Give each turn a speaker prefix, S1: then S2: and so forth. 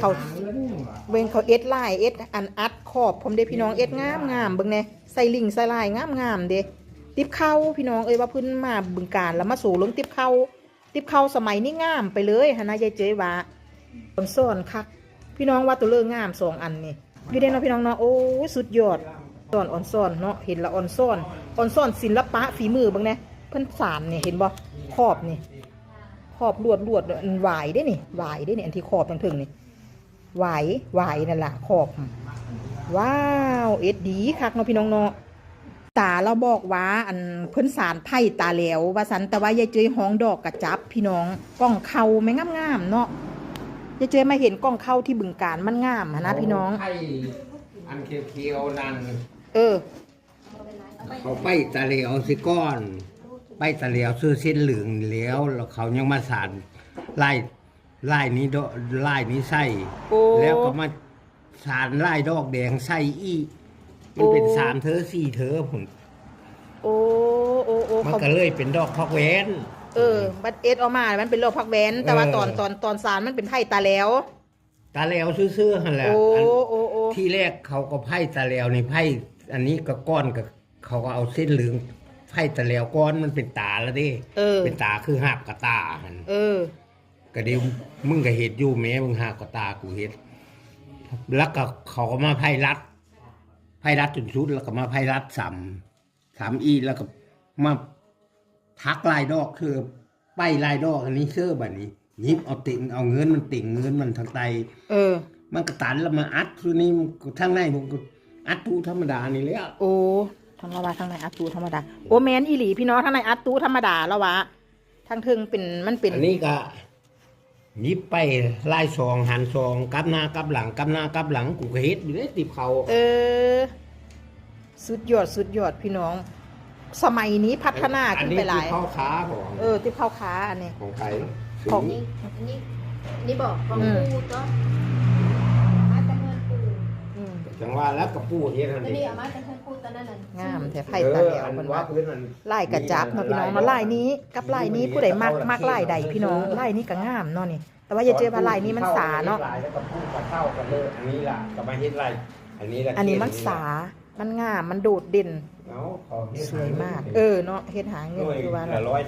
S1: เขาเวนเขาเอ็ดลายเอ็ดอันอัดขอบผมเด้พี่น้องเอ็ดงามงามเบิ่งแน่ใส่ลิงใส่ลายงามงามเด้ติ๊บเข้าพี่น้องว่าเพิ่นมาบึงการแล้วมาสู่ลงติ๊บเข้าสมัยนี้งามไปเลยฮะนะยายเจ๊ว่าซ่อนคักพี่น้องว่าตัวเลือกงาม2 อันนี่อยู่ได้เนาะพี่น้องเนาะโอ้สุดยอดซ่อนอ่อนซ่อนเนาะเห็นละอ่อนซ่อนศิลปะฝีมือเบิ่งแน่เพิ่นสานนี่เห็นบ่ขอบนี่ขอบลวดหวายได้นี่หวายได้นี่อันที่ขอบถึงนี่หวายนั่นล่ะขอบว้าวเอ็ดดีคักเนาะพี่น้องเนาะตาเราบอกว่าอันเพิ่นสารไผ่ตาแล้วว่าสันแต่ว่ายายเจยห้องดอกกระจับพี่น้องกล้องเขาไม่งามเนาะยายเจยมาเห็นกล้องเข้าที่บึงการมันงามนะพี่น้อง
S2: ไผ่อันเขียวๆนั่นเขาไปตะเหลียวสิก้อนไปตะเหลียวซื้อเส้นเหลืองแล้วเขายังมาสานไล่นี้ไล่นี้ใส่แล้วก็มาสานไล่ดอกแดงใส่อีมันเป็น3 เธอ 4 เธอผมมันก็เลยเป็นดอกพักแวน
S1: บัดเอ็ดออกมามันเป็นดอกพักแวนแต่ว่าตอนสารมันเป็นไผ่ตาแล้ว
S2: ซื่อๆหั่นแหละที่แรกเขาก็ไผ่ตาแล้วในไผ่อันนี้ก็ก้อนกับเขาก็เอาเส้นเหลืองไผ่ตาแล้วก้อนมันเป็นตาแล้วดิเป็นตาคือหักกระตาหั่นก็เดี๋ยวมึงก็เฮ็ดอยู่แม้มึงหักกระตากูเฮ็ดแล้วก็เขาก็มาไผ่รัดจนสุดแล้วก็มาไพ่รัด3 อีแล้วก็มาทักลายดอกคือไปลายดอกอันนี้เสื้อแบบนี้ยิบเอาติ่งเอาเงินมันติ่งเงินมันทางใตมันกระตันแล้วมาอัดคือนี่ทางในผมก็อัดตู้ธรรมดานี่แล้ว
S1: ทางละวะทางในอัดตู้ธรรมดาแมนอีหลีพี่น้องทางในอัดตู้ธรรมดาละวะทางถึงเป็นมันเป็น
S2: อันนี้ก็ยิบไปลายซองหันซองกับหน้ากับหลังกูก็เฮ็ดอยู่ได้ติบเขา
S1: สุดยอดพี่น้องสมัยนี้พัฒนาขึ้นไปหลาย
S2: ที่เข้าค้าของ
S1: ที่เข้าค้าอันนี้
S2: ของใคร
S3: ของนี่บอกของปูก็มาแต่เงินปู
S2: จังว่าแล้วกับปูเฮ็ดอัน
S3: นี้เอามาแต่เงินปูตอนนั้น
S1: งามแต่ไผ่ตาเหลียวมันว่าไล่กระจับเนาะพี่น้องมาไล่นี้กับไล่นี้ผู้ใดมักไล่ใดพี่น้องไล่นี้ก็งามเนาะนี่แต่ว่าอย่าเจอว่าไล่นี้มันสาเนาะ
S2: แล้วก็ปูกระเท่ากันเลยอันนี้ล่ะก็มาเฮ็ดไล่อันนี้
S1: มันสามันงามมันโดดเด่นสวยมากเนาะเฮ็ดหาเงินคือว่า